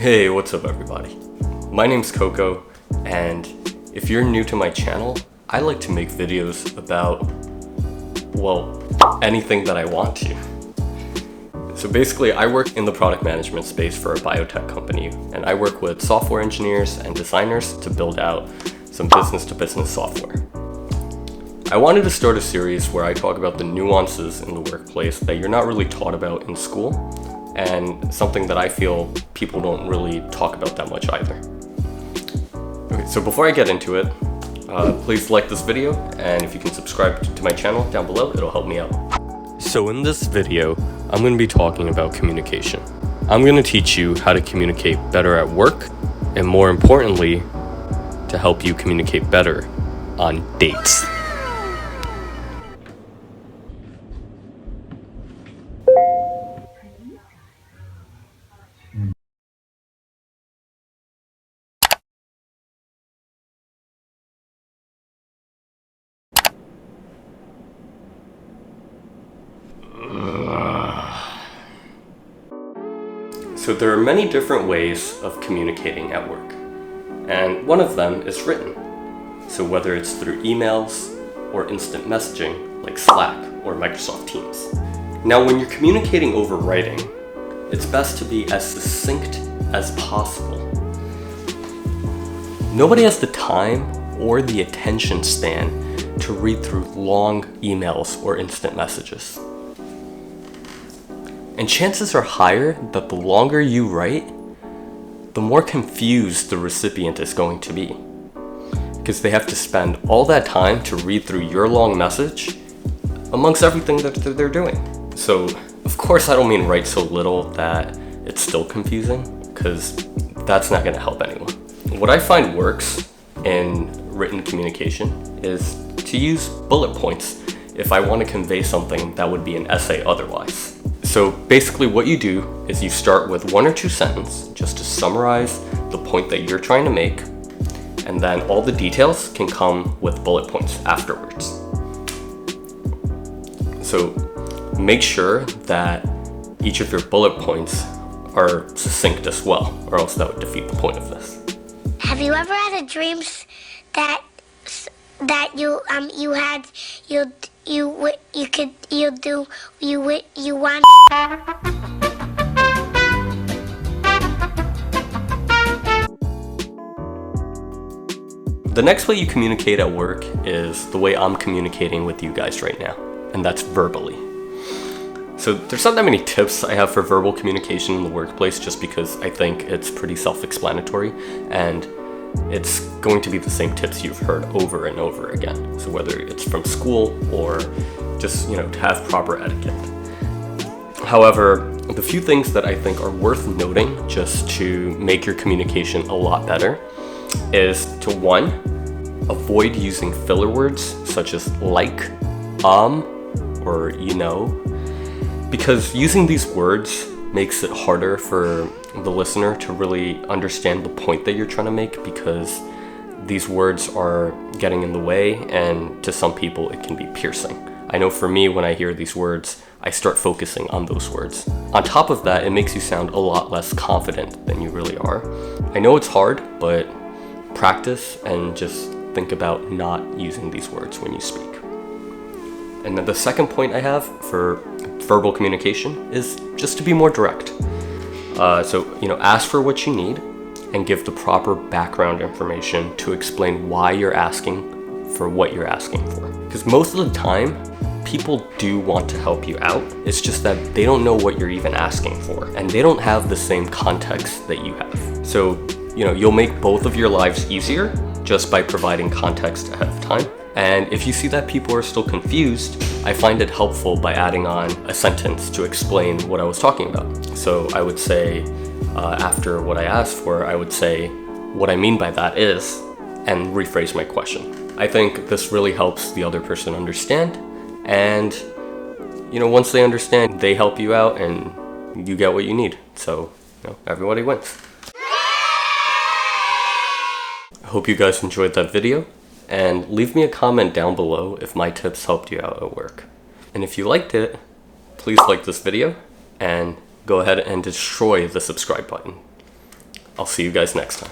Hey, what's up everybody? My name's Coco, and if you're new to my channel, I like to make videos about, well, anything that I want to. So basically, I work in the product management space for a biotech company, and I work with software engineers and designers to build out some business-to-business software. I wanted to start a series where I talk about the nuances in the workplace that you're not really taught about in school, and something that I feel people don't really talk about that much either. Okay, so before I get into it, please like this video, and if you can subscribe to my channel down below, it'll help me out. So in this video, I'm going to be talking about communication. I'm going to teach you how to communicate better at work, and more importantly, to help you communicate better on dates. So there are many different ways of communicating at work, and one of them is written. So whether it's through emails or instant messaging like Slack or Microsoft Teams. Now when you're communicating over writing, it's best to be as succinct as possible. Nobody has the time or the attention span to read through long emails or instant messages. And chances are higher that the longer you write, the more confused the recipient is going to be. Because they have to spend all that time to read through your long message amongst everything that they're doing. So, of course I don't mean write so little that it's still confusing, because that's not going to help anyone. What I find works in written communication is to use bullet points if I want to convey something that would be an essay otherwise. So basically what you do is you start with one or two sentences just to summarize the point that you're trying to make, and then all the details can come with bullet points afterwards. So make sure that each of your bullet points are succinct as well, or else that would defeat the point of this. Have you ever had a dream that you want? The next way you communicate at work is the way I'm communicating with you guys right now, and that's verbally. So there's not that many tips I have for verbal communication in the workplace, just because I think it's pretty self-explanatory, and it's going to be the same tips you've heard over and over again. So whether it's from school or just, to have proper etiquette. However, the few things that I think are worth noting just to make your communication a lot better is to, one, avoid using filler words such as like, or because using these words makes it harder for the listener to really understand the point that you're trying to make, because these words are getting in the way, and to some people it can be piercing. I know for me, when I hear these words, I start focusing on those words. On top of that, it makes you sound a lot less confident than you really are. I know it's hard, but practice and just think about not using these words when you speak. And then the second point I have for verbal communication is just to be more direct. So ask for what you need and give the proper background information to explain why you're asking for what you're asking for. Because most of the time, people do want to help you out. It's just that they don't know what you're even asking for, and they don't have the same context that you have. So, you'll make both of your lives easier just by providing context ahead of time. And if you see that people are still confused, I find it helpful by adding on a sentence to explain what I was talking about. So I would say, after what I asked for, I would say, what I mean by that is, and rephrase my question. I think this really helps the other person understand, and once they understand, they help you out and you get what you need. So, everybody wins. I hope you guys enjoyed that video, and leave me a comment down below if my tips helped you out at work. And if you liked it, please like this video and go ahead and destroy the subscribe button. I'll see you guys next time.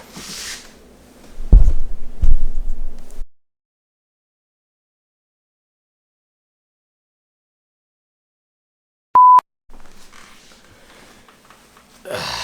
Ugh.